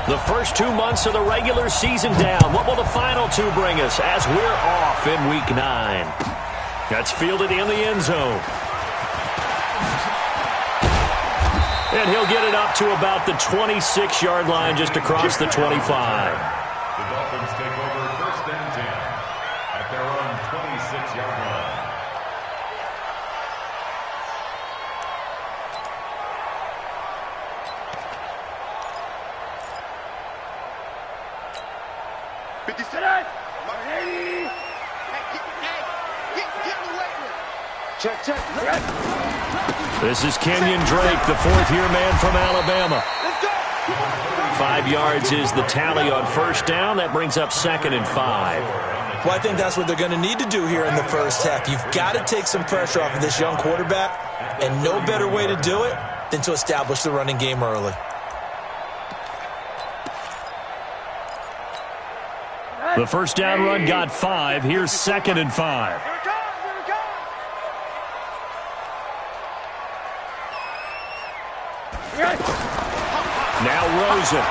The first 2 months of the regular season down. What will the final 2 bring us as we're off in Week 9? That's fielded in the end zone. And he'll get it up to about the 26-yard line just across the 25. The Dolphins take over first and 10 at their own 26-yard line. This is Kenyon Drake, the fourth-year man from Alabama. 5 yards is the tally on first down. That brings up 2nd and 5. Well, I think that's what they're going to need to do here in the first half. You've got to take some pressure off of this young quarterback, and no better way to do it than to establish the running game early. The first down run got 5. Here's 2nd and 5. Now Rosen.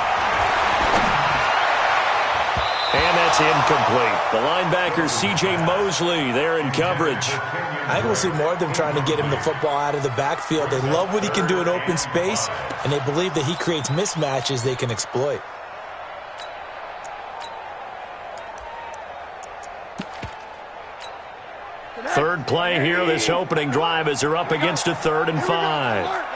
And that's incomplete. The linebacker, C.J. Mosley, there in coverage. I think we'll see more of them trying to get him the football out of the backfield. They love what he can do in open space, and they believe that he creates mismatches they can exploit. Third play here, this opening drive, as they're up against a 3rd and 5.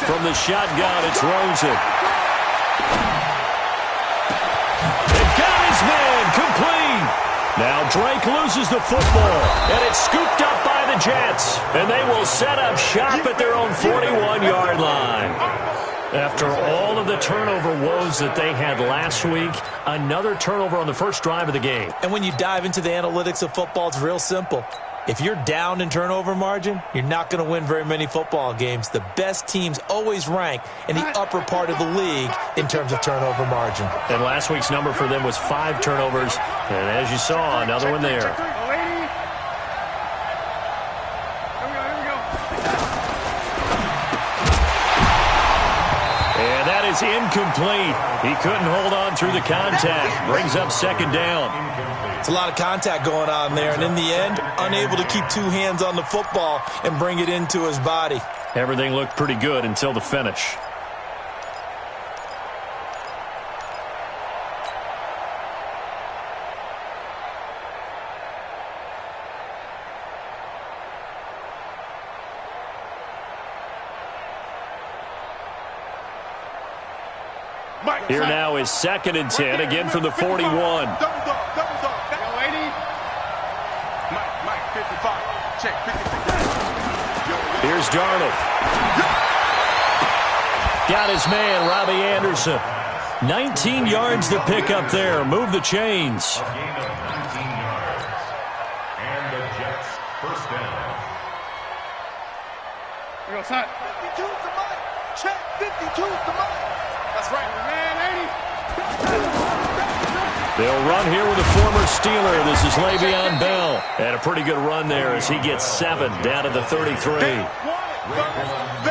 From the shotgun, it's Rosen. They got his man, complete. Now Drake loses the football, and it's scooped up by the Jets. And they will set up shop at their own 41-yard line. After all of the turnover woes that they had last week, another turnover on the first drive of the game. And when you dive into the analytics of football, it's real simple. If you're down in turnover margin, you're not going to win very many football games. The best teams always rank in the upper part of the league in terms of turnover margin. And last week's number for them was 5 turnovers. And as you saw, another one there. And that is incomplete. He couldn't hold on through the contact. Brings up 2nd down. It's a lot of contact going on there, and in the end, unable to keep 2 hands on the football and bring it into his body. Everything looked pretty good until the finish. Here now is 2nd and 10, again from the 41. Here's Darnold. Got his man, Robbie Anderson. 19 yards to pick up there. Move the chains. And the Jets first down. Here we go, son. 52 is the money. Check, 52 is the money. That's right, man, 80. They'll run here with a former Steeler. This is Le'Veon Bell. Had a pretty good run there as he gets 7 down to the 33.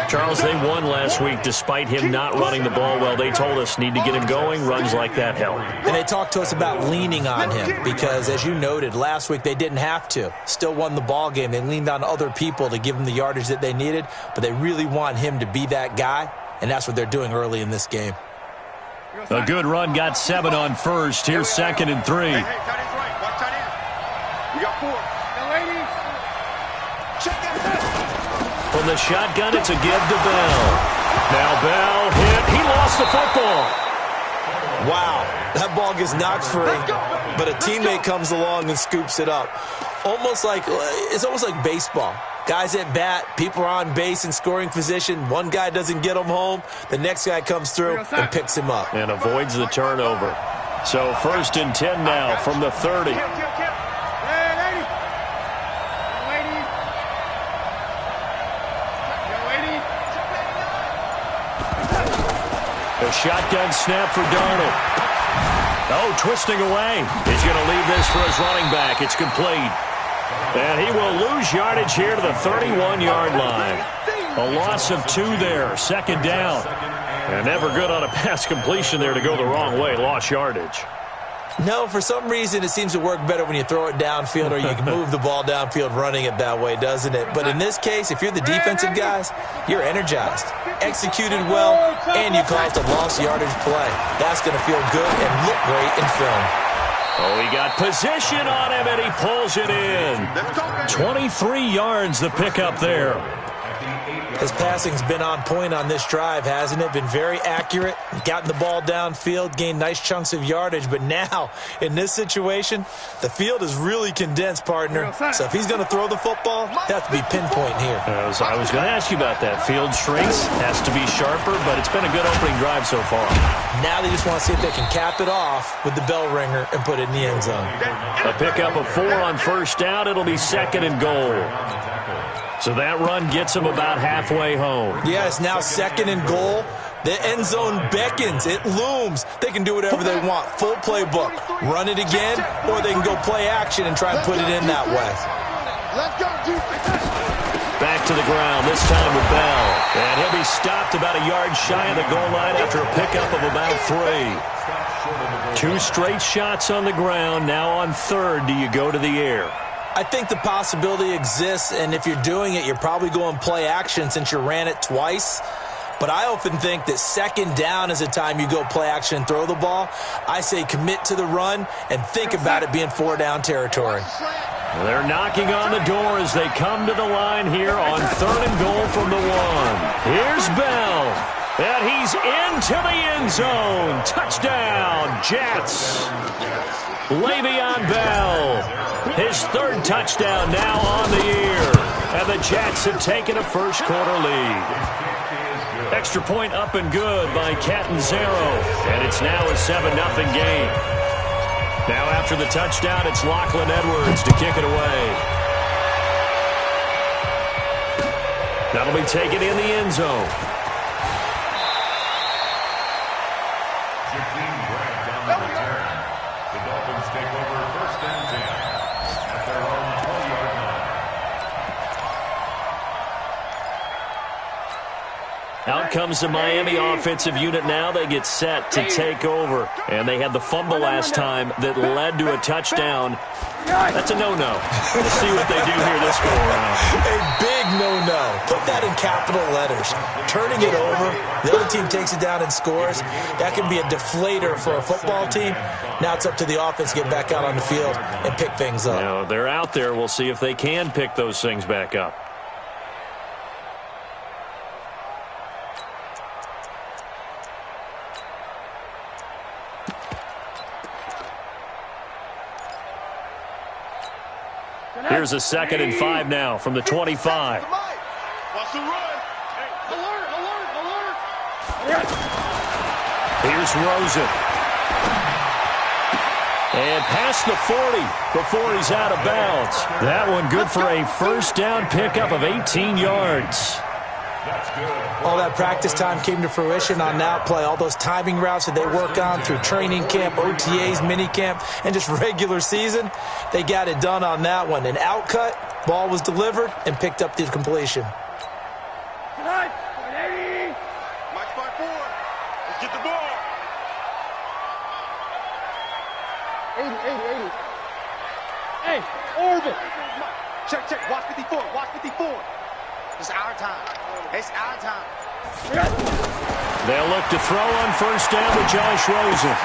Charles, they won last week despite him not running the ball well. They told us need to get him going. Runs like that help. And they talked to us about leaning on him because, as you noted, last week they didn't have to. Still won the ball game. They leaned on other people to give them the yardage that they needed, but they really want him to be that guy, and that's what they're doing early in this game. A good run, got 7 on first. Here's 2nd and 3. Hey, tight end's right. Watch tight end. We got 4. Now, lady. Check that. From the shotgun, it's a give to Bell. Now Bell hit. He lost the football. Wow, that ball gets knocked free, but a teammate comes along and scoops it up. It's almost like baseball. Guys at bat, people are on base in scoring position. One guy doesn't get him home. The next guy comes through and picks him up. And avoids the turnover. So 1st and 10 now from the 30. A shotgun snap for Darnold. Oh, twisting away. He's going to leave this for his running back. It's complete. And he will lose yardage here to the 31-yard line. A loss of 2 there, 2nd down. And never good on a pass completion there to go the wrong way. Lost yardage. No, for some reason it seems to work better when you throw it downfield or you can move the ball downfield running it that way, doesn't it? But in this case, if you're the defensive guys, you're energized, executed well, and you caused a lost yardage play. That's going to feel good and look great in film. Oh, he got position on him, and he pulls it in. 23 yards the pickup there. His passing's been on point on this drive, hasn't it? Been very accurate, gotten the ball downfield, gained nice chunks of yardage. But now, in this situation, the field is really condensed, partner. So if he's going to throw the football, it has to be pinpoint here. I was going to ask you about that. Field shrinks, has to be sharper, but it's been a good opening drive so far. Now they just want to see if they can cap it off with the bell ringer and put it in the end zone. A pickup of 4 on 1st down. It'll be 2nd and goal. So that run gets him about halfway home. Yes, now 2nd and goal. The end zone beckons. It looms. They can do whatever they want. Full playbook. Run it again, or they can go play action and try and put it in that way. Back to the ground, this time with Bell. And he'll be stopped about a yard shy of the goal line after a pickup of about 3. 2 straight shots on the ground. Now on 3rd, do you go to the air? I think the possibility exists, and if you're doing it, you're probably going play action since you ran it twice. But I often think that 2nd down is a time you go play action and throw the ball. I say commit to the run and think about it being 4-down territory. They're knocking on the door as they come to the line here on 3rd and goal from the 1. Here's Bell, and he's into the end zone. Touchdown, Jets. Le'Veon Bell. His 3rd touchdown now on the year. And the Jets have taken a first-quarter lead. Extra point up and good by Catanzaro. And it's now a 7-0 game. Now after the touchdown, it's Lachlan Edwards to kick it away. That'll be taken in the end zone. The Dolphins take over 1st and 10 at their own 20-yard line. Out comes the Miami offensive unit now. They get set to take over. And they had the fumble last time that led to a touchdown. That's a no-no. We'll see what they do here this go-around. A big no-no. Put that in capital letters. Turning it over, the other team takes it down and scores. That can be a deflator for a football team. Now it's up to the offense to get back out on the field and pick things up. Now, they're out there. We'll see if they can pick those things back up. Here's a 2nd and 5 now from the 25. Watch the run. Hey, alert, alert, alert. Here's Rosen. And past the 40 before he's out of bounds. That one good for a 1st down pickup of 18 yards. All that practice time came to fruition on that play. All those timing routes that they work on through training camp, OTAs, minicamp, and just regular season, they got it done on that one. An outcut, ball was delivered, and picked up the completion. Mike by 4. Let's get the ball. 80. Hey, orbit. Check. Watch 54. Watch 54. It's our time. It's our time. They'll look to throw on 1st down with Josh Rosen.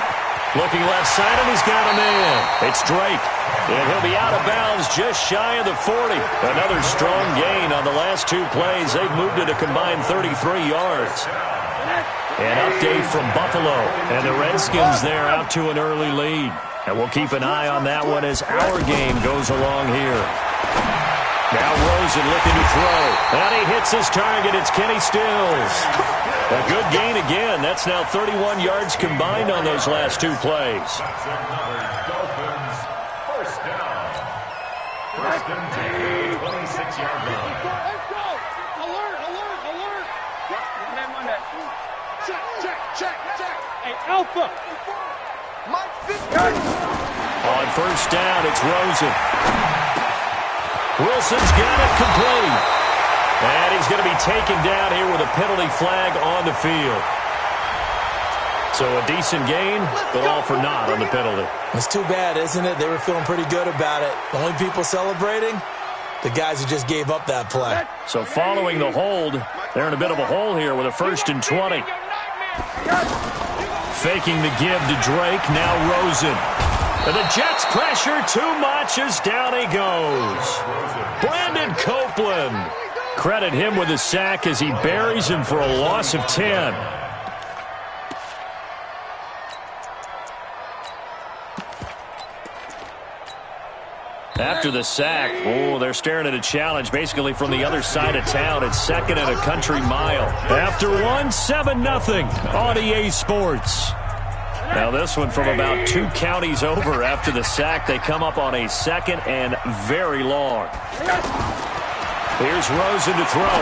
Looking left side, and he's got him in. It's Drake. And he'll be out of bounds just shy of the 40. Another strong gain on the last 2 plays. They've moved it a combined 33 yards. An update from Buffalo. And the Redskins there out to an early lead. And we'll keep an eye on that one as our game goes along here. Now Rosen looking to throw. And he hits his target. It's Kenny Stills. A good gain again. That's now 31 yards combined on those last 2 plays. That's another Dolphins 1st down. 1st and 10, 26-yard line. Let's go. Alert. Check. Hey, Alpha. Mike 50. On 1st down, it's Rosen. Wilson's got it complete. And he's going to be taken down here with a penalty flag on the field. So a decent gain, but all for naught on the penalty. It's too bad, isn't it? They were feeling pretty good about it. The only people celebrating, the guys who just gave up that play. So following the hold, they're in a bit of a hole here with a 1st and 20. Faking the give to Drake, now Rosen. And the Jets pressure too much as down he goes. Brandon Copeland. Credit him with a sack as he buries him for a loss of 10. After the sack, they're staring at a challenge basically from the other side of town. It's 2nd and a country mile. After 7-0 on EA Sports. Now this one from about 2 counties over after the sack. They come up on a 2nd and very long. Here's Rosen to throw.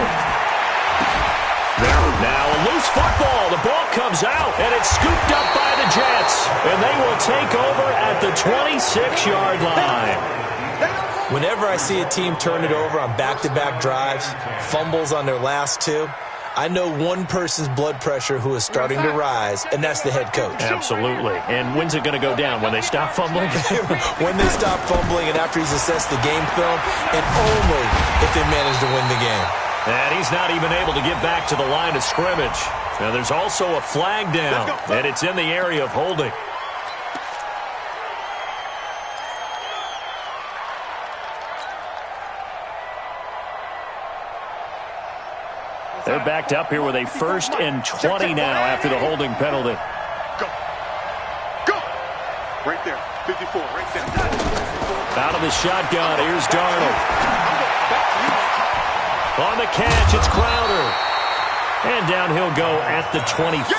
Now a loose football. The ball comes out, and it's scooped up by the Jets. And they will take over at the 26-yard line. Whenever I see a team turn it over on back-to-back drives, fumbles on their last 2, I know one person's blood pressure who is starting to rise, and that's the head coach. Absolutely. And when's it going to go down? When they stop fumbling? When they stop fumbling and after he's assessed the game film, and only if they manage to win the game. And he's not even able to get back to the line of scrimmage. Now there's also a flag down, and it's in the area of holding. They're backed up here with a 1st and 20 now after the holding penalty. Go. Right there. 54. Right there. Out of the shotgun. Here's Darnold. On the catch, it's Crowder. And down he'll go at the 25.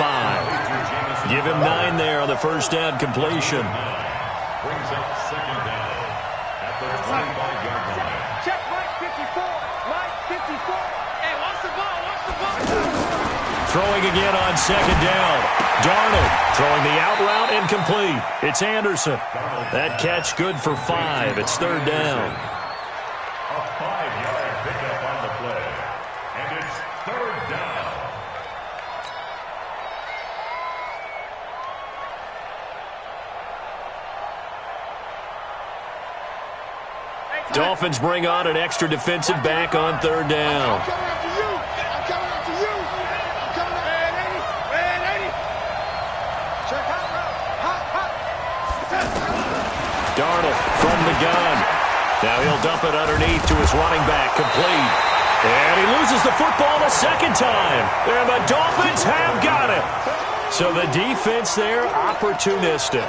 Give him 9 there on the 1st down completion. Brings up 2nd down at the 25-yard line. Check right 54. Right 54. Hey, watch the ball. Throwing again on 2nd down. Darnold throwing the out route incomplete. It's Anderson. That catch good for 5. It's 3rd down. A 5-yard pickup on the play. And it's 3rd down. Dolphins bring on an extra defensive back on 3rd down. Darnold from the gun. Now he'll dump it underneath to his running back. Complete. And he loses the football a 2nd time. And the Dolphins have got it. So the defense there, opportunistic.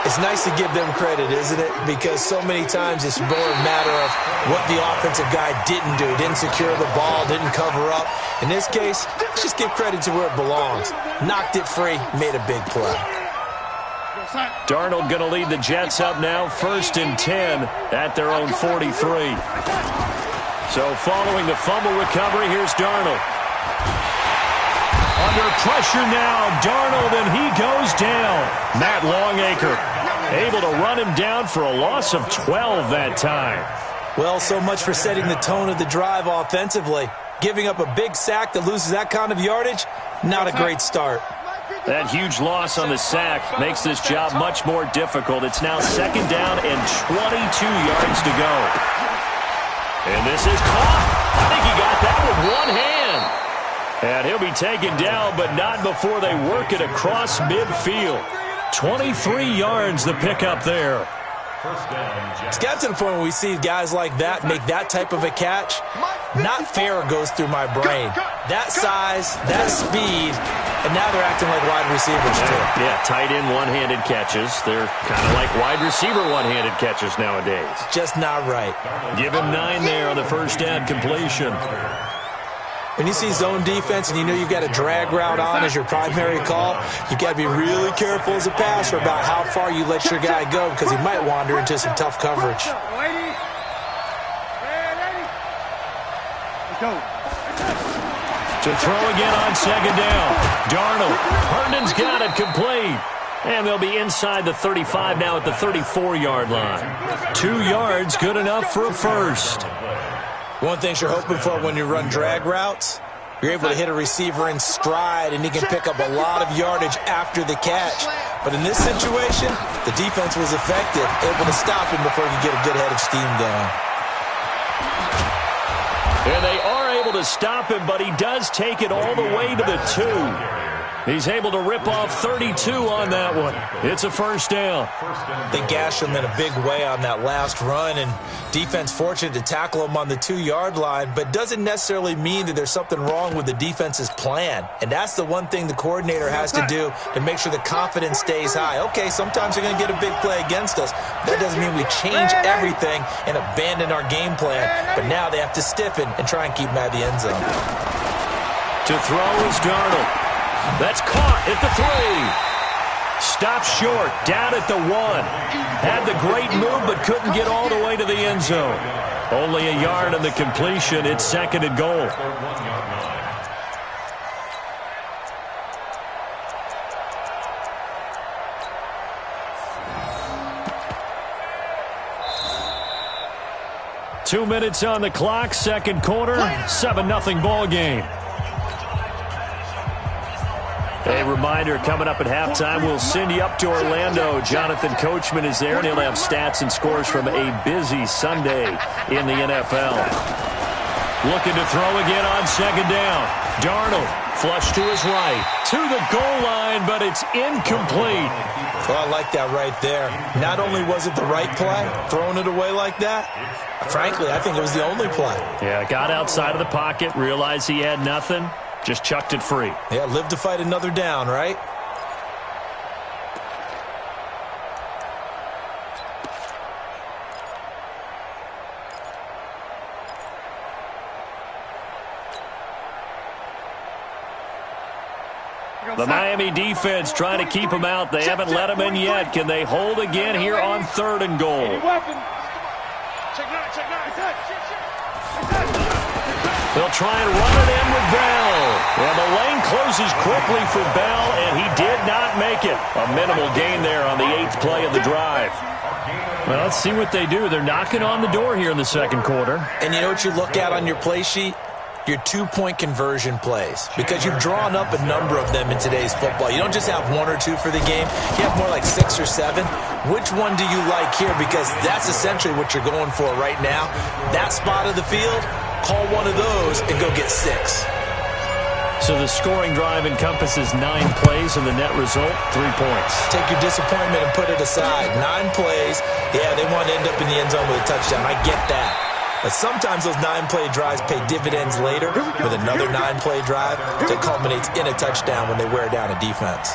It's nice to give them credit, isn't it? Because so many times it's more a matter of what the offensive guy didn't do. Didn't secure the ball, didn't cover up. In this case, let's just give credit to where it belongs. Knocked it free, made a big play. Darnold going to lead the Jets up now, 1st and 10 at their own 43. So following the fumble recovery, here's Darnold. Under pressure now, Darnold, and he goes down. Matt Longacre able to run him down for a loss of 12 that time. Well, so much for setting the tone of the drive offensively. Giving up a big sack that loses that kind of yardage, not a great start. That huge loss on the sack makes this job much more difficult. It's now 2nd down and 22 yards to go. And this is caught. I think he got that with one hand. And he'll be taken down, but not before they work it across midfield. 23 yards the pickup there. It's got to the point where we see guys like that make that type of a catch. Not fair goes through my brain. That size, that speed, and now they're acting like wide receivers too. Yeah, tight end one-handed catches. They're kind of like wide receiver one-handed catches nowadays. Just not right. Give him 9 there on the 1st down completion. When you see zone defense and you know you've got a drag route on as your primary call, you've got to be really careful as a passer about how far you let your guy go because he might wander into some tough coverage. To throw again on 2nd down. Darnold. Herndon's got it complete. And they'll be inside the 35 now at the 34-yard line. 2 yards, good enough for a 1st. One thing you're hoping for when you run drag routes, you're able to hit a receiver in stride, and he can pick up a lot of yardage after the catch. But in this situation, the defense was effective, able to stop him before he could get a good head of steam going. And they are able to stop him, but he does take it all the way to the 2. He's able to rip off 32 on that one. It's a first down. They gashed him in a big way on that last run, and defense fortunate to tackle him on the 2-yard line, but doesn't necessarily mean that there's something wrong with the defense's plan. And that's the one thing the coordinator has to do to make sure the confidence stays high. Okay, sometimes you're going to get a big play against us. That doesn't mean we change everything and abandon our game plan. But now they have to stiffen and try and keep him out of the end zone. To throw is Darnold. That's caught at the 3. Stopped short, down at the 1. Had the great move, but couldn't get all the way to the end zone. Only a yard on the completion. It's second and goal. Two minutes on the clock, second quarter, 7-0 ball game. A reminder, coming up at halftime, we'll send you up to Orlando. Jonathan Coachman is there, and he'll have stats and scores from a busy Sunday in the NFL. Looking to throw again on second down. Darnold, flush to his right, to the goal line, but it's incomplete. Well, I like that right there. Not only was it the right play, throwing it away like that, frankly, I think it was the only play. Yeah, got outside of the pocket, realized he had nothing. Just chucked it free. Yeah, live to fight another down, right? The Miami defense trying to keep him out. They haven't let him in yet. Can they hold again here on third and goal? They'll try and run it in with Bell. And the lane closes quickly for Bell, and he did not make it. A minimal gain there on the 8th play of the drive. Well, let's see what they do. They're knocking on the door here in the second quarter. And you know what you look at on your play sheet? Your 2-point conversion plays, because you've drawn up a number of them in today's football. You don't just have 1 or 2 for the game. You have more like 6 or 7. Which one do you like here? Because that's essentially what you're going for right now. That spot of the field, call one of those and go get 6. So the scoring drive encompasses 9 plays, and the net result, 3 points. Take your disappointment and put it aside. 9 plays. Yeah, they want to end up in the end zone with a touchdown. I get that. But sometimes those 9-play drives pay dividends later with another 9-play drive that culminates in a touchdown when they wear down a defense.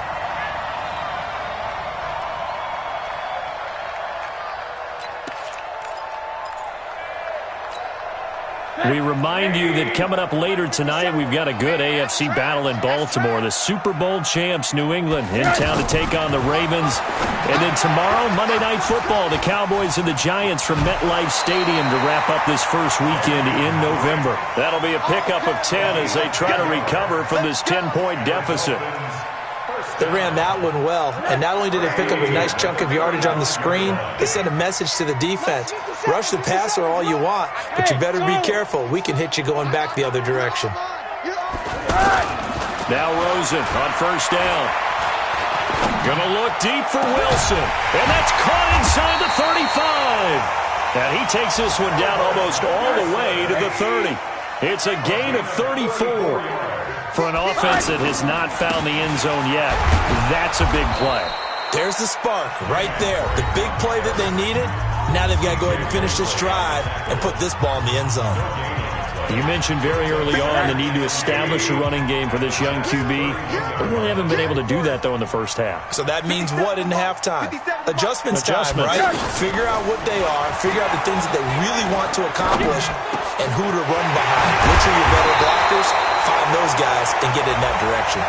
We remind you that coming up later tonight, we've got a good AFC battle in Baltimore. The Super Bowl champs, New England, in town to take on the Ravens. And then tomorrow, Monday Night Football, the Cowboys and the Giants from MetLife Stadium to wrap up this first weekend in November. That'll be a pickup of 10 as they try to recover from this 10-point deficit. They ran that one well, and not only did they pick up a nice chunk of yardage on the screen, they sent a message to the defense. Rush the passer all you want, but you better be careful. We can hit you going back the other direction. Now Rosen on first down. Gonna look deep for Wilson, and that's caught inside the 35. And he takes this one down almost all the way to the 30. It's a gain of 34. For an offense that has not found the end zone yet, that's a big play. There's the spark right there. The big play that they needed. Now they've got to go ahead and finish this drive and put this ball in the end zone. You mentioned very early on the need to establish a running game for this young QB. They really haven't been able to do that, though, in the first half. So that means what in halftime? Adjustments time, right? Figure out what they are, figure out the things that they really want to accomplish, and who to run behind. Which are your better blockers? Find those guys and get in that direction.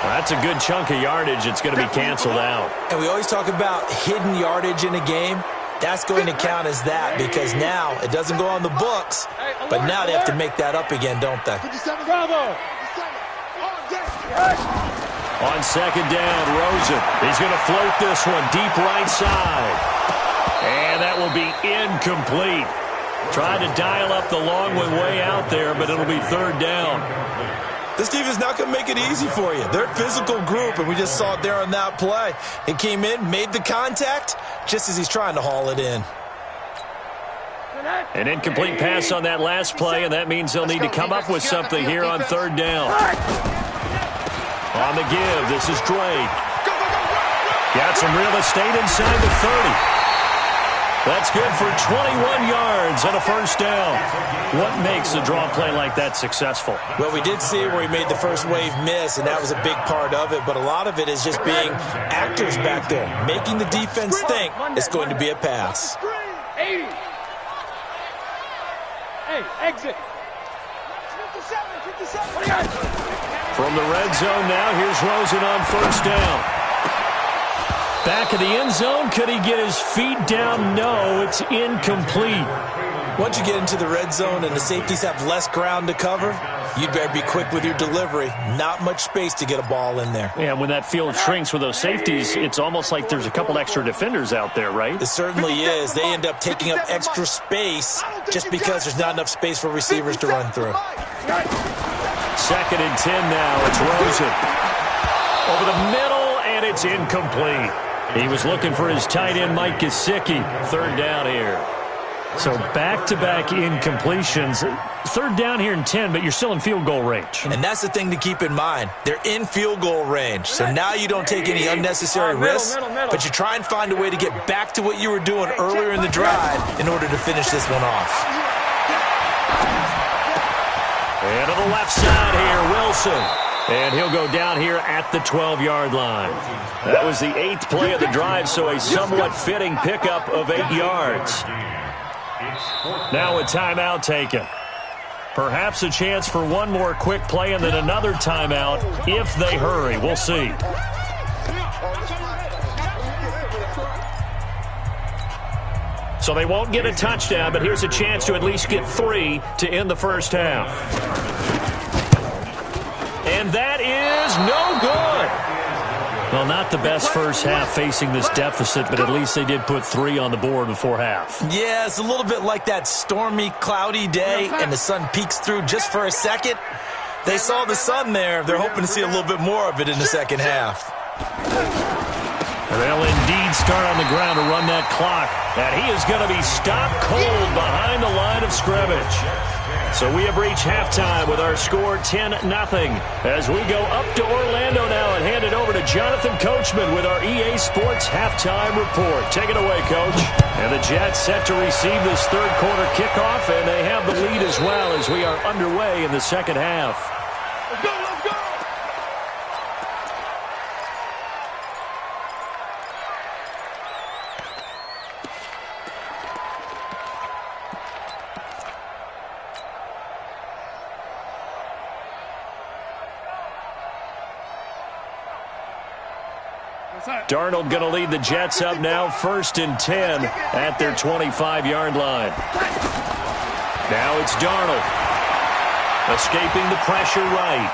Well, that's a good chunk of yardage. It's going to be canceled out. And we always talk about hidden yardage in a game. That's going to count as that because now it doesn't go on the books, but now they have to make that up again, don't they? On second down, Rosen. He's going to float this one deep right side. And that will be incomplete. Tried to dial up the long way out there, but it'll be third down. This defense is not going to make it easy for you. They're a physical group, and we just saw it there on that play. It came in, made the contact, just as he's trying to haul it in. An incomplete pass on that last play, and that means they'll need to come up with something here on third down. On the give, this is Drake. Got some real estate inside the 30. That's good for 21 yards and a first down. What makes a draw play like that successful? Well, we did see where he made the first wave miss, and that was a big part of it. But a lot of it is just being actors back there, making the defense think it's going to be a pass. 80. Hey, exit. 57. From the red zone now, here's Rosen on first down. Back of the end zone, could he get his feet down? No, it's incomplete. Once you get into the red zone and the safeties have less ground to cover, you'd better be quick with your delivery. Not much space to get a ball in there. Yeah, when that field shrinks with those safeties, it's almost like there's a couple extra defenders out there, right? It certainly is. They end up taking up extra space just because there's not enough space for receivers to run through. 2nd and 10 now. It's Rosen. Over the middle, and it's incomplete. He was looking for his tight end, Mike Gesicki. Third down here. So back-to-back incompletions. Third down here in 10, but you're still in field goal range. And that's the thing to keep in mind. They're in field goal range. So now you don't take any unnecessary risks, but you try and find a way to get back to what you were doing earlier in the drive in order to finish this one off. And to the left side here, Wilson. And he'll go down here at the 12-yard line. That was the 8th play of the drive, so a somewhat fitting pickup of 8 yards. Now a timeout taken. Perhaps a chance for one more quick play and then another timeout if they hurry. We'll see. So they won't get a touchdown, but here's a chance to at least get 3 to end the first half. And that is no good. Well, not the best first half facing this deficit, but at least they did put 3 on the board before half. Yeah, it's a little bit like that stormy, cloudy day, and the sun peeks through just for a second. They saw the sun there. They're hoping to see a little bit more of it in the second half. They'll indeed start on the ground to run that clock. And he is going to be stopped cold behind the line of scrimmage. So we have reached halftime with our score 10-0. As we go up to Orlando now and hand it over to Jonathan Coachman with our EA Sports halftime report. Take it away, Coach. And the Jets set to receive this third quarter kickoff, and they have the lead as well as we are underway in the second half. Let's go, let's go. Darnold going to lead the Jets up now, 1st and 10 at their 25-yard line. Now it's Darnold. Escaping the pressure right.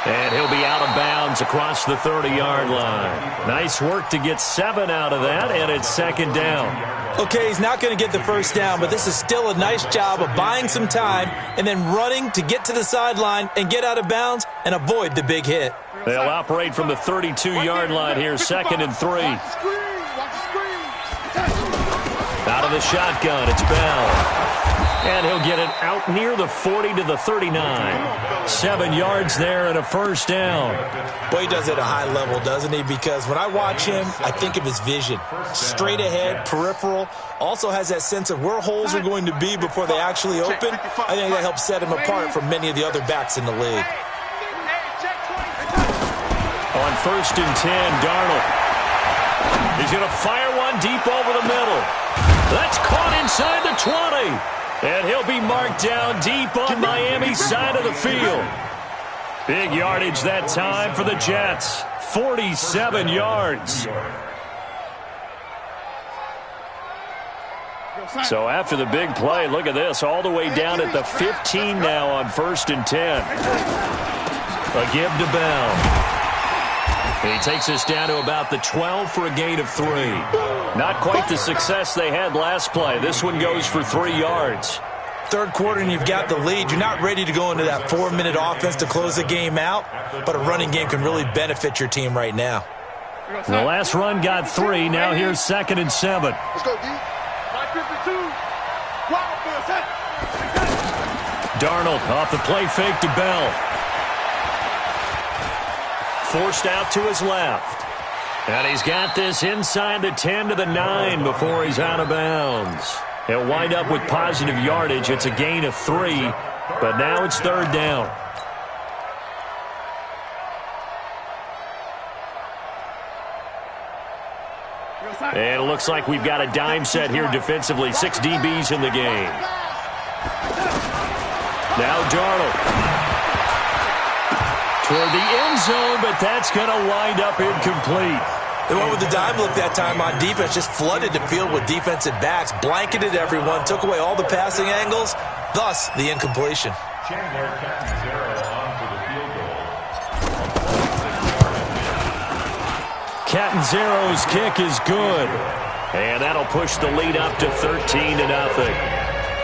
And he'll be out of bounds across the 30-yard line. Nice work to get 7 out of that, and it's 2nd down. Okay, he's not going to get the first down, but this is still a nice job of buying some time and then running to get to the sideline and get out of bounds and avoid the big hit. They'll operate from the 32-yard line here, 2nd and 3. Out of the shotgun, it's Bell. And he'll get it out near the 40 to the 39. 7 yards there and a first down. Boy, he does it at a high level, doesn't he? Because when I watch him, I think of his vision. Straight ahead, peripheral. Also has that sense of where holes are going to be before they actually open. I think that helps set him apart from many of the other backs in the league. On 1st and 10, Darnold. He's going to fire one deep over the middle. That's caught inside the 20. And he'll be marked down deep on Miami's side of the field. Big yardage that time for the Jets. 47 yards. So after the big play, look at this. All the way down at the 15 now on 1st and 10. A give to Bell. He takes us down to about the 12 for a gain of 3. Not quite the success they had last play. This one goes for 3 yards. Third quarter and you've got the lead. You're not ready to go into that 4-minute offense to close the game out, but a running game can really benefit your team right now. The last run got 3. Now here's 2nd and 7. Let's go, D. 52. Wild for a set. Darnold off the play fake to Bell. Forced out to his left. And he's got this inside the 10 to the 9 before he's out of bounds. He'll wind up with positive yardage. It's a gain of 3, but now it's 3rd down. And it looks like we've got a dime set here defensively. 6 DBs in the game. Now Darnold. Toward the end zone, but that's going to wind up incomplete. They went with the dime look that time on defense, just flooded the field with defensive backs, blanketed everyone, took away all the passing angles, thus the incompletion. Chandler Catanzaro on for the field goal. Catanzaro's kick is good. And that'll push the lead up to 13-0.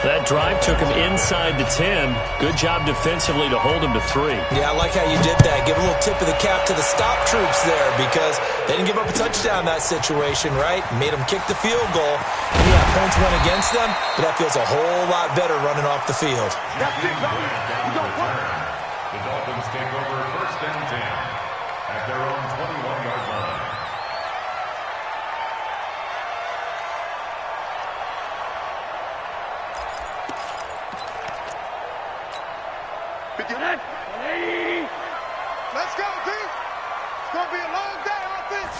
That drive took him inside the 10. Good job defensively to hold him to 3. Yeah, I like how you did that. Give a little tip of the cap to the stop troops there because they didn't give up a touchdown in that situation, right? Made them kick the field goal. And yeah, points went against them, but that feels a whole lot better running off the field. The Dolphins take over 1st and 10 at their own 21-yard line. Let's go, D. It's going to be a long day, offense.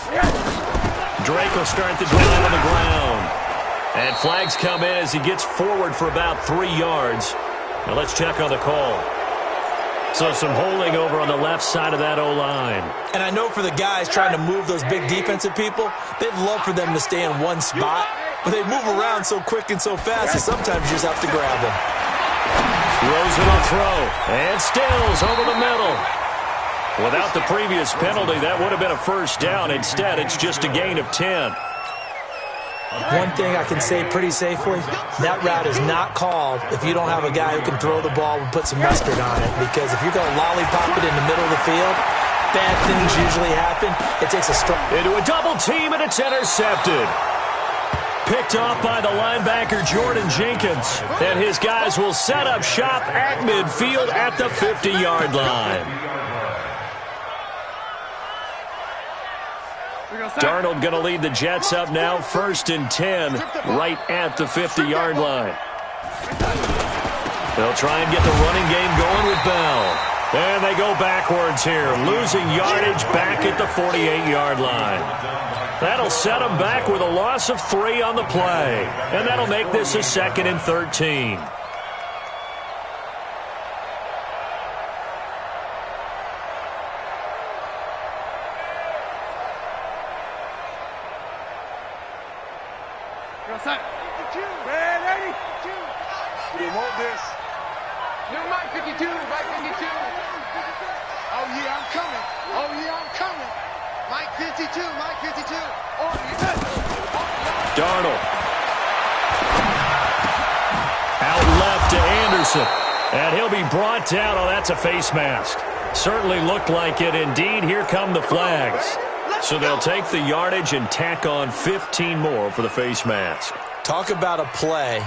Drake will start the drive on the ground. And flags come in as he gets forward for about 3 yards. Now let's check on the call. So some holding over on the left side of that O-line. And I know for the guys trying to move those big defensive people, they'd love for them to stay in one spot, but they move around so quick and so fast that sometimes you just have to grab them. Rosen will throw, and Stills over the middle. Without the previous penalty, that would have been a 1st down. Instead, it's just a gain of 10. One thing I can say pretty safely, that route is not called if you don't have a guy who can throw the ball and put some mustard on it. Because if you're going to lollipop it in the middle of the field, bad things usually happen. It takes a strong... Into a double team, and it's intercepted. Picked off by the linebacker, Jordan Jenkins. And his guys will set up shop at midfield at the 50-yard line. Darnold going to lead the Jets up now, 1st and 10, right at the 50-yard line. They'll try and get the running game going with Bell. And they go backwards here, losing yardage back at the 48-yard line. That'll set them back with a loss of 3 on the play. And that'll make this a 2nd and 13. We want this. New Mike 52, Mike 52. Oh, yeah, I'm coming. Oh, yeah, I'm coming. Mike 52, Mike 52. Oh, yeah. Darnold. Out left to Anderson. And he'll be brought down. Oh, that's a face mask. Certainly looked like it. Indeed, here come the flags. So they'll take the yardage and tack on 15 more for the face mask. Talk about a play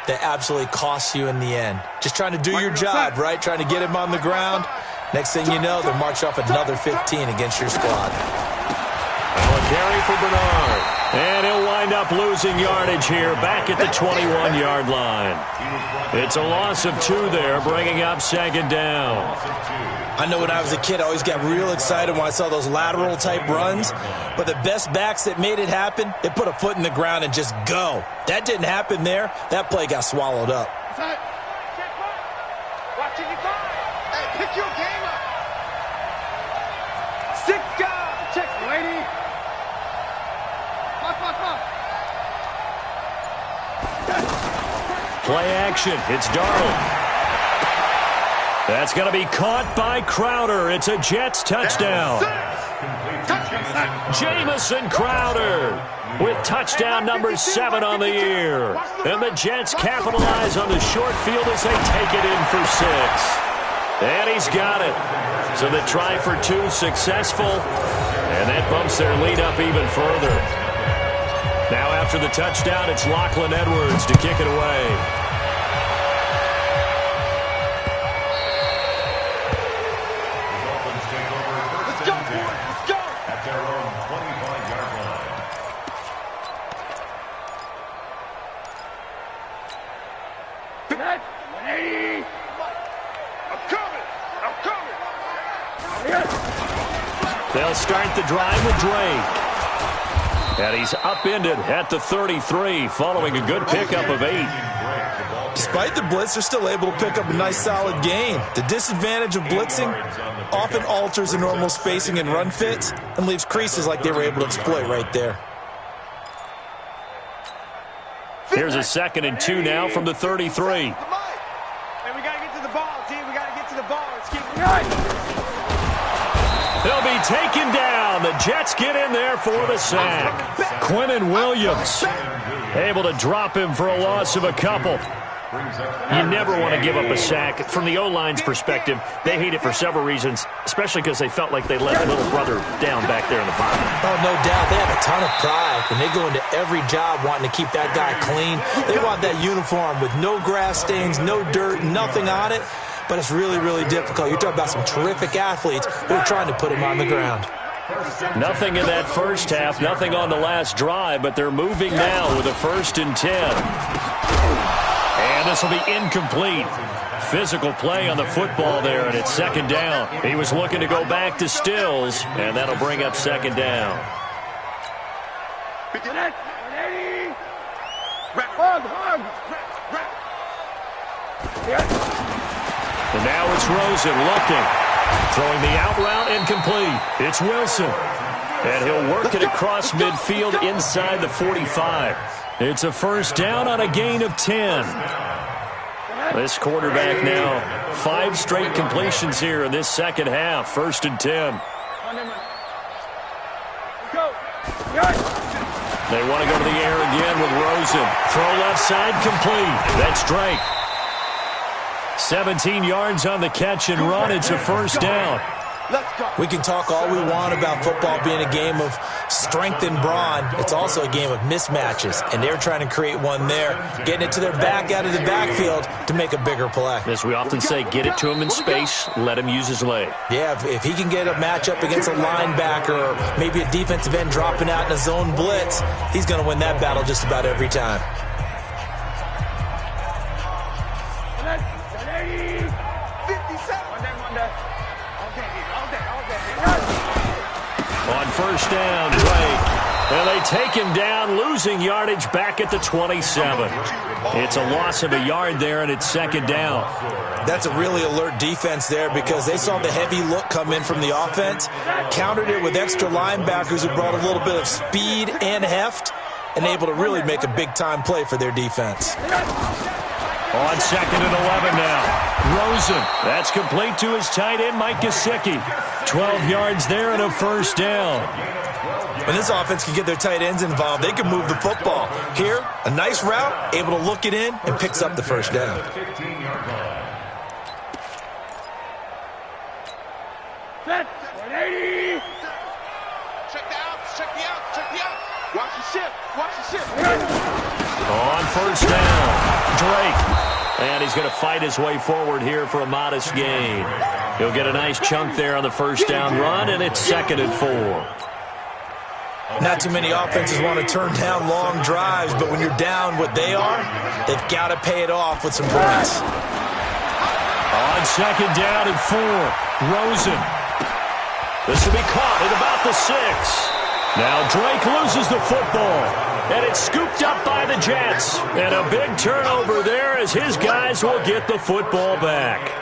that absolutely costs you in the end. Just trying to do your job, right? Trying to get him on the ground. Next thing you know, they'll march off another 15 against your squad. A carry for Bernard. And he'll wind up losing yardage here back at the 21-yard line. It's a loss of 2 there, bringing up 2nd down. I know when I was a kid, I always got real excited when I saw those lateral-type runs. But the best backs that made it happen, they put a foot in the ground and just go. That didn't happen there. That play got swallowed up. Hey, pick your game up. 6 guys. Check, lady. Play action. It's Darnold. That's going to be caught by Crowder. It's a Jets touchdown. Jamison Crowder with touchdown number 7 on the year. And the Jets capitalize on the short field as they take it in for 6. And he's got it. So the try for 2 successful. And that bumps their lead up even further. Now after the touchdown, it's Lachlan Edwards to kick it away. They'll start the drive with Drake. And he's upended at the 33 following a good pickup of 8. Despite the blitz, they're still able to pick up a nice solid gain. The disadvantage of blitzing often alters the normal spacing and run fits and leaves creases like they were able to exploit right there. Here's a 2nd and 2 now from the 33. And we got to get to the ball, team. We got to get to the ball. Let's keep it going. They'll be taken down. The Jets get in there for the sack. Quinnen Williams able to drop him for a loss of a couple. You never want to give up a sack. From the O-line's perspective, they hate it for several reasons, especially because they felt like they let their little brother down back there in the pocket. Oh, no doubt. They have a ton of pride, and they go into every job wanting to keep that guy clean. They want that uniform with no grass stains, no dirt, nothing on it. But it's really, really difficult. You're talking about some terrific athletes who are trying to put him on the ground. Nothing in that first half, nothing on the last drive, but they're moving now with a 1st and 10. And this will be incomplete. Physical play on the football there, and it's 2nd down. He was looking to go back to Stills, and that'll bring up 2nd down. And now it's Rosen looking. Throwing the out route incomplete. It's Wilson. And he'll work it across midfield inside the 45. It's a 1st down on a gain of 10. This quarterback now, 5 straight completions here in this second half. 1st and 10. They want to go to the air again with Rosen. Throw left side complete. That's Drake. 17 yards on the catch and run. It's a 1st down. We can talk all we want about football being a game of strength and brawn. It's also a game of mismatches, and they're trying to create one there, getting it to their back out of the backfield to make a bigger play. As we often say, get it to him in space, let him use his leg. Yeah, if he can get a matchup against a linebacker or maybe a defensive end dropping out in a zone blitz, he's going to win that battle just about every time. On 1st down, Drake. And they take him down, losing yardage back at the 27. It's a loss of a yard there, and it's 2nd down. That's a really alert defense there because they saw the heavy look come in from the offense, countered it with extra linebackers who brought a little bit of speed and heft, and able to really make a big-time play for their defense. On 2nd and 11 now. Rosen. That's complete to his tight end, Mike Gesicki. 12 yards there and a 1st down. When this offense can get their tight ends involved, they can move the football. Here, a nice route, able to look it in, and picks up the 1st down. Set. 180. Check the out. Check the out. Check the out. Watch the ship. Watch the ship. On 1st down, Drake. And he's going to fight his way forward here for a modest gain. He'll get a nice chunk there on the 1st down run, and it's 2nd and 4. Not too many offenses want to turn down long drives, but when you're down what they are, they've got to pay it off with some points. On 2nd down and 4, Rosen. This will be caught at about the 6. Now Drake loses the football, and it's scooped up by the Jets. And a big turnover there as his guys will get the football back.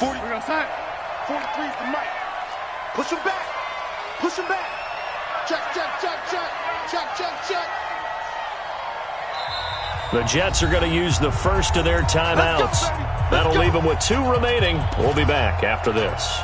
We're outside. 43 for Mike. Push him back. Push him back. Check. The Jets are going to use the first of their timeouts. That'll leave them with 2 remaining. We'll be back after this.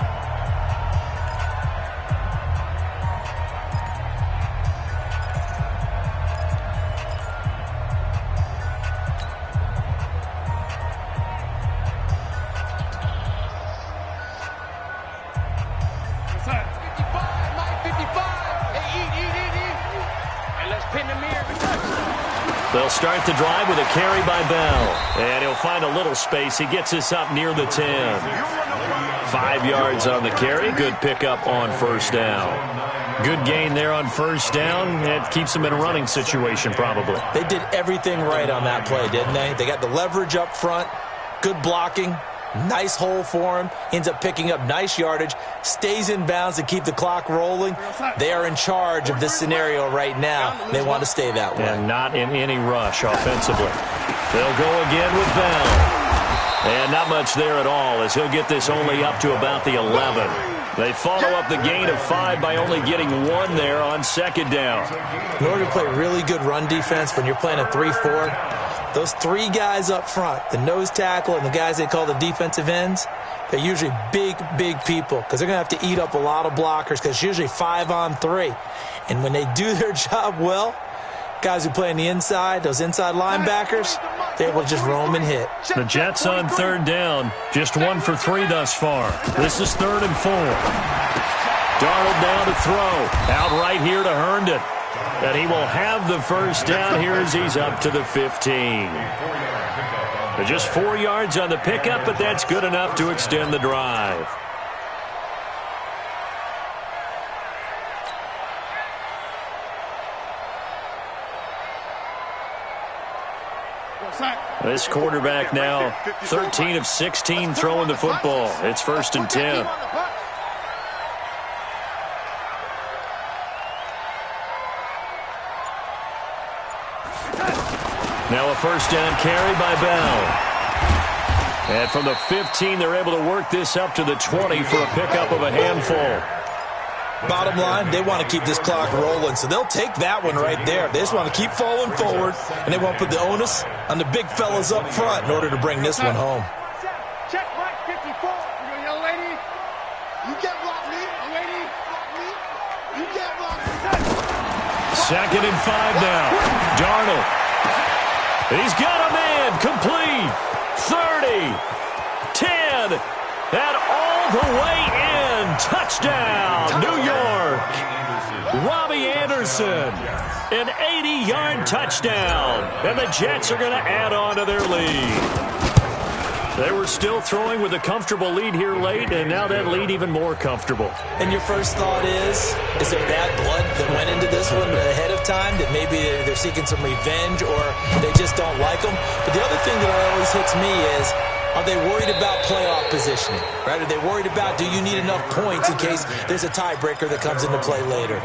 They'll start the drive with a carry by Bell. And he'll find a little space. He gets us up near the 10. 5 yards on the carry. Good pickup on first down. Good gain there on first down. It keeps them in a running situation probably. They did everything right on that play, didn't they? They got the leverage up front. Good blocking. Nice hole for him. Ends up picking up nice yardage. Stays in bounds to keep the clock rolling. They are in charge of this scenario right now. They want to stay that way. And not in any rush offensively. They'll go again with Bell. And not much there at all as he'll get this only up to about the 11. They follow up the gain of 5 by only getting 1 there on second down. In order to play really good run defense when you're playing a 3-4, those 3 guys up front, the nose tackle and the guys they call the defensive ends, they're usually big people because they're going to have to eat up a lot of blockers because it's usually 5 on 3. And when they do their job well, guys who play on the inside, those inside linebackers, they're able to just roam and hit. The Jets on third down, just 1 for 3 thus far. This is 3rd and 4. Darnold down to throw. Out right here to Herndon. And he will have the first down here as he's up to the 15. Just 4 yards on the pickup, but that's good enough to extend the drive. This quarterback now 13 of 16 throwing the football. It's 1st and 10. Now a first down carry by Bell. And from the 15, they're able to work this up to the 20 for a pickup of a handful. Bottom line, they want to keep this clock rolling, so they'll take that one right there. They just want to keep falling forward, and they want to put the onus on the big fellas up front in order to bring this one home. Check Mike 54. Young lady, you can't block me. Young lady, block me. You can't block me. 2nd and 5 now. Darnold. He's got a man. Complete. 30. 10. And all the way in. Touchdown, New York. Robbie Anderson. An 80-yard touchdown. And the Jets are going to add on to their lead. They were still throwing with a comfortable lead here late, and now that lead even more comfortable. And your first thought is there bad blood that went into this one ahead of time, that maybe they're seeking some revenge or they just don't like them? But the other thing that always hits me is, are they worried about playoff positioning? Right? Are they worried about, do you need enough points in case there's a tiebreaker that comes into play later?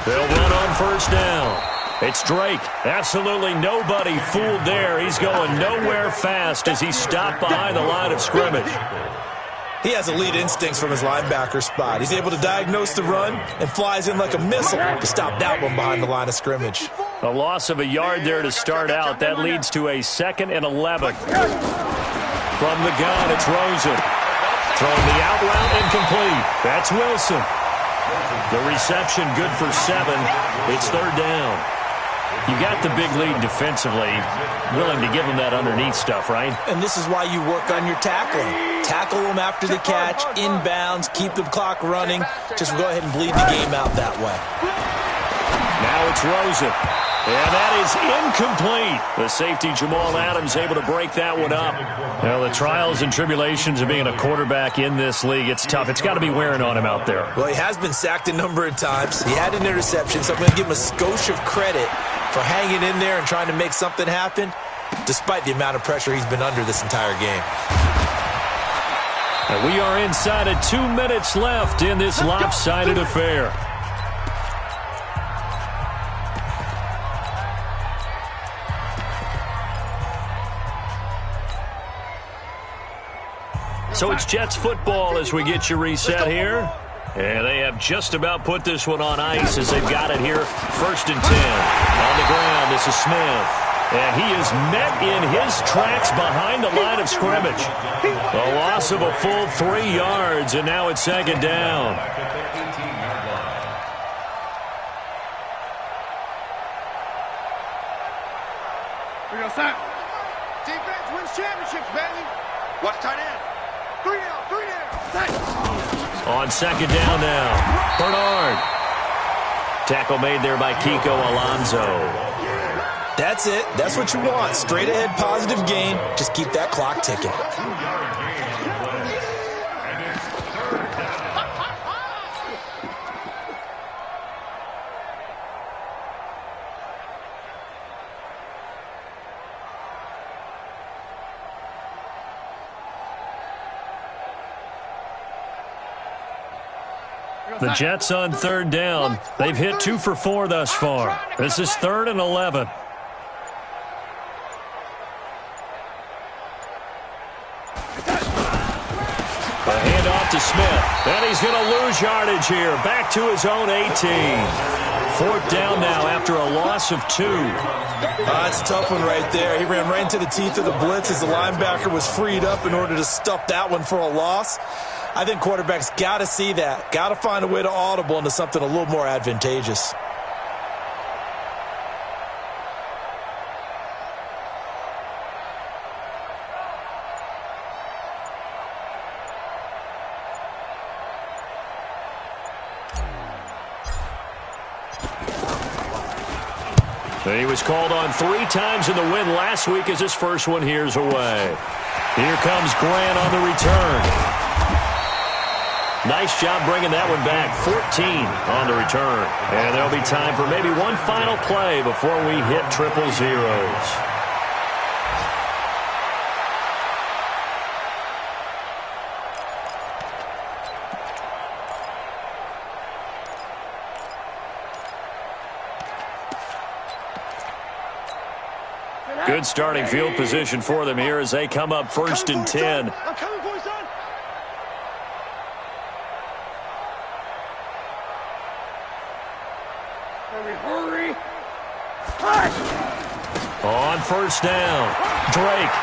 They'll run on first down. It's Drake. Absolutely nobody fooled there. He's going nowhere fast as he's stopped behind the line of scrimmage. He has elite instincts from his linebacker spot. He's able to diagnose the run and flies in like a missile to stop that one behind the line of scrimmage. A loss of a yard there to start out. That leads to a 2nd and 11. From the gun, it's Rosen. Throwing the out route incomplete. That's Wilson. The reception good for 7. It's 3rd down. You got the big lead defensively. Willing to give them that underneath stuff, right? And this is why you work on your tackling. Tackle them after the catch, inbounds, keep the clock running. Just go ahead and bleed the game out that way. Now it's Rosen. And that is incomplete. The safety, Jamal Adams, able to break that one up. Well, the trials and tribulations of being a quarterback in this league, it's tough. It's got to be wearing on him out there. Well, he has been sacked a number of times. He had an interception, so I'm going to give him a skosh of credit for hanging in there and trying to make something happen, despite the amount of pressure he's been under this entire game. And we are inside of 2 minutes left in this lopsided affair. So it's Jets football as we get you reset here. And they have just about put this one on ice as they've got it here. 1st and 10. On the ground, this is Smith. And he is met in his tracks behind the line of scrimmage. A loss of a full 3 yards, and now it's 2nd down. We go, Sam. Defense wins championships, baby. Watch tight end. 3 down, 3 down. On 2nd down now, Bernard. Tackle made there by Kiko Alonso. That's it. That's what you want. Straight ahead, positive gain. Just keep that clock ticking. The Jets on 3rd down. They've hit 2 for 4 thus far. This is 3rd and 11. The handoff to Smith. And he's going to lose yardage here. Back to his own 18. 4th down now after a loss of 2. That's a tough one right there. He ran right into the teeth of the blitz as the linebacker was freed up in order to stuff that one for a loss. I think quarterbacks got to see that. Got to find a way to audible into something a little more advantageous. He was called on 3 times in the win last week as his first one here's away. Here comes Grant on the return. Nice job bringing that one back. 14 on the return. And there'll be time for maybe one final play before we hit 000. Good starting field position for them here as they come up 1st and 10. I'm coming for you, son. Hurry. On 1st down, Drake.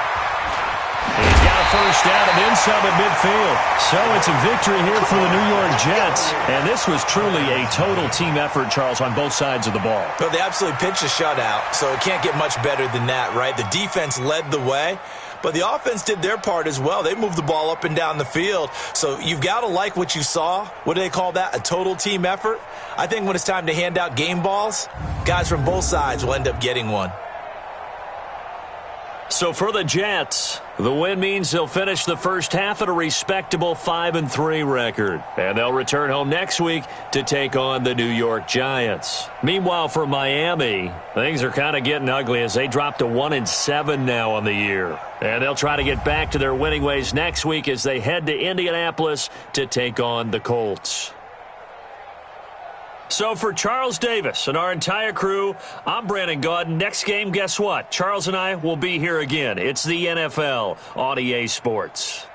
He's got a 1st down and then some at midfield. So it's a victory here for the New York Jets. And this was truly a total team effort, Charles, on both sides of the ball. Well, they absolutely pitched a shutout, so it can't get much better than that, right? The defense led the way, but the offense did their part as well. They moved the ball up and down the field. So you've got to like what you saw. What do they call that? A total team effort? I think when it's time to hand out game balls, guys from both sides will end up getting one. So for the Jets, the win means they'll finish the first half at a respectable 5-3 record. And they'll return home next week to take on the New York Giants. Meanwhile, for Miami, things are kind of getting ugly as they drop to 1-7 now on the year. And they'll try to get back to their winning ways next week as they head to Indianapolis to take on the Colts. So for Charles Davis and our entire crew, I'm Brandon Gaudin. Next game, guess what? Charles and I will be here again. It's the NFL on EA Sports.